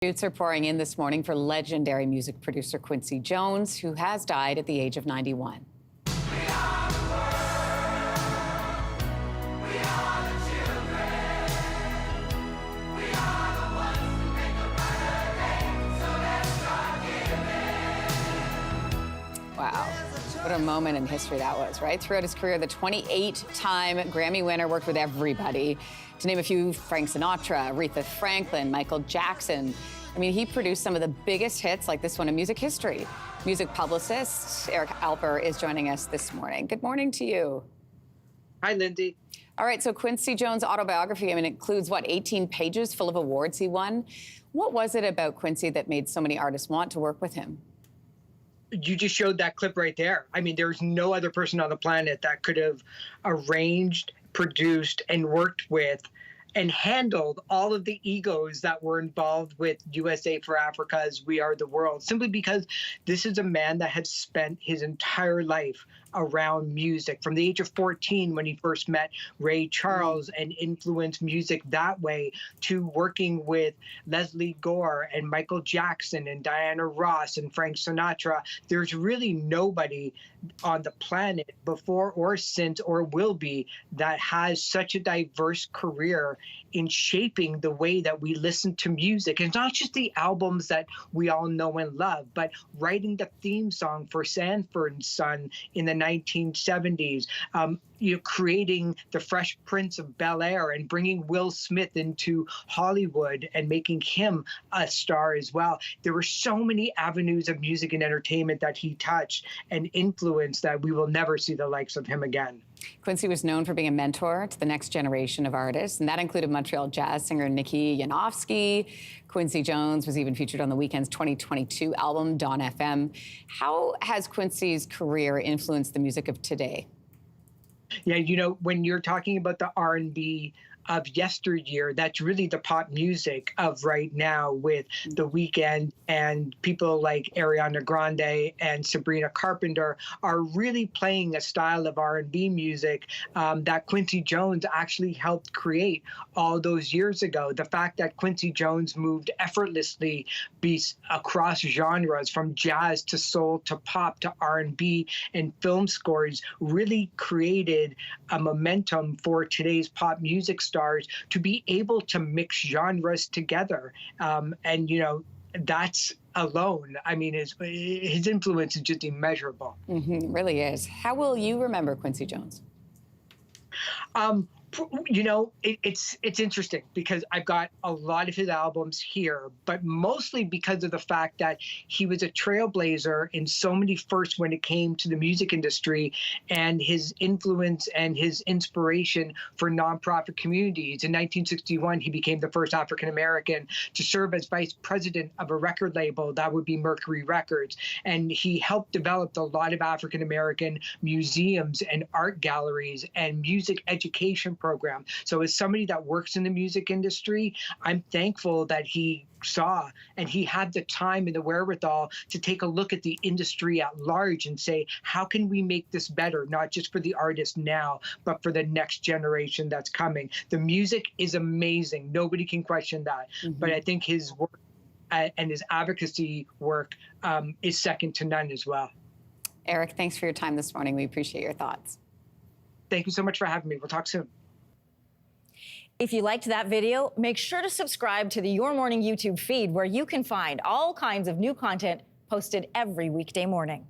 Tributes are pouring in this morning for legendary music producer Quincy Jones, who has died at the age of 91. Wow. What a moment in history that was, right? Throughout his career, the 28-time Grammy winner worked with everybody. To name a few, Frank Sinatra, Aretha Franklin, Michael Jackson. I mean, he produced some of the biggest hits like this one in music history. Music publicist Eric Alper is joining us this morning. Good morning to you. Hi, Lindsay. All right, so Quincy Jones' autobiography, I mean, it includes, what, 18 pages full of awards he won? What was it about Quincy that made so many artists want to work with him? You just showed that clip right there. I mean, there's no other person on the planet that could have arranged, produced, and worked with and handled all of the egos that were involved with USA for Africa's We Are the World, simply because this is a man that had spent his entire life around music from the age of 14 when he first met Ray Charles and influenced music that way, to working with Leslie Gore and Michael Jackson and Diana Ross and Frank Sinatra. There's really nobody on the planet before or since or will be that has such a diverse career in shaping the way that we listen to music. And not just the albums that we all know and love, but writing the theme song for Sanford and Son in the 1970s, creating the Fresh Prince of Bel-Air and bringing Will Smith into Hollywood and making him a star as well. There were so many avenues of music and entertainment that he touched and influenced that we will never see the likes of him again. Quincy was known for being a mentor to the next generation of artists, and that included Montreal jazz singer Nikki Yanofsky. Quincy Jones was even featured on The Weeknd's 2022 album, Dawn FM. How has Quincy's career influenced the music of today? Yeah, you know, when you're talking about the R&B of yesteryear, that's really the pop music of right now, with The Weeknd and people like Ariana Grande and Sabrina Carpenter are really playing a style of R&B music that Quincy Jones actually helped create all those years ago. The fact that Quincy Jones moved effortlessly across genres, from jazz to soul to pop to R&B and film scores, really created a momentum for today's pop music stars to be able to mix genres together. And, you know, that's alone, I mean, his influence is just immeasurable. It really is. How will you remember Quincy Jones? You know, it's interesting because I've got a lot of his albums here, but mostly because of the fact that he was a trailblazer in so many firsts when it came to the music industry, and his influence and his inspiration for nonprofit communities. In 1961, he became the first African-American to serve as vice president of a record label, that would be Mercury Records. And he helped develop a lot of African-American museums and art galleries and music education program. So as somebody that works in the music industry, I'm thankful that he saw and he had the time and the wherewithal to take a look at the industry at large and say, how can we make this better, not just for the artist now, but for the next generation that's coming? The music is amazing. Nobody can question that. But I think his work and his advocacy work is second to none as well. Eric, thanks for your time this morning. We appreciate your thoughts. Thank you so much for having me. We'll talk soon. If you liked that video, make sure to subscribe to the Your Morning YouTube feed, where you can find all kinds of new content posted every weekday morning.